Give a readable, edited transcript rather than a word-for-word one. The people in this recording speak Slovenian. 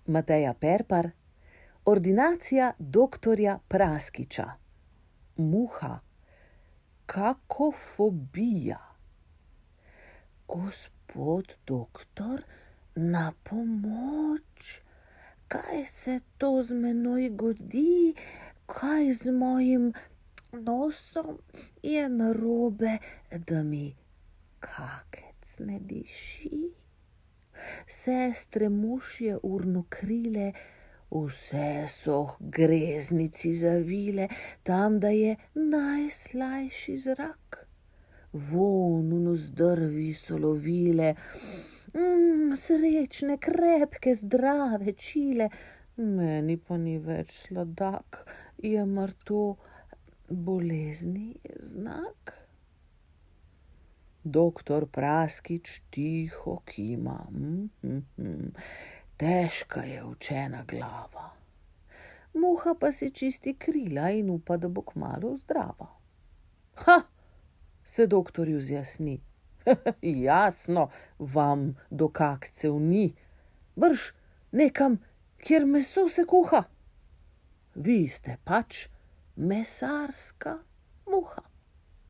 Mateja Perpar, ordinacija doktorja Praskiča. Muha, kakofobija. Gospod doktor, na pomoč. Kaj se to z menoj godi? Kaj z mojim nosom je narobe, da mi kakec ne diši? Sestre mušje urnokrile, vse so greznici zavile, tam, da je najslajši zrak. Vonj vzdrvi so lovile, srečne, krepke, zdrave čile. Meni pa ni več sladak, je mar to bolezni znak? Doktor Praskič tiho kima. Težka je učena glava. Muha pa si čisti krila in upa, da bo kmalu zdrava. Ha, se doktorju zjasni. Jasno, vam do kakcev ni. Brž nekam, kjer meso se kuha. Vi ste pač mesarska muha.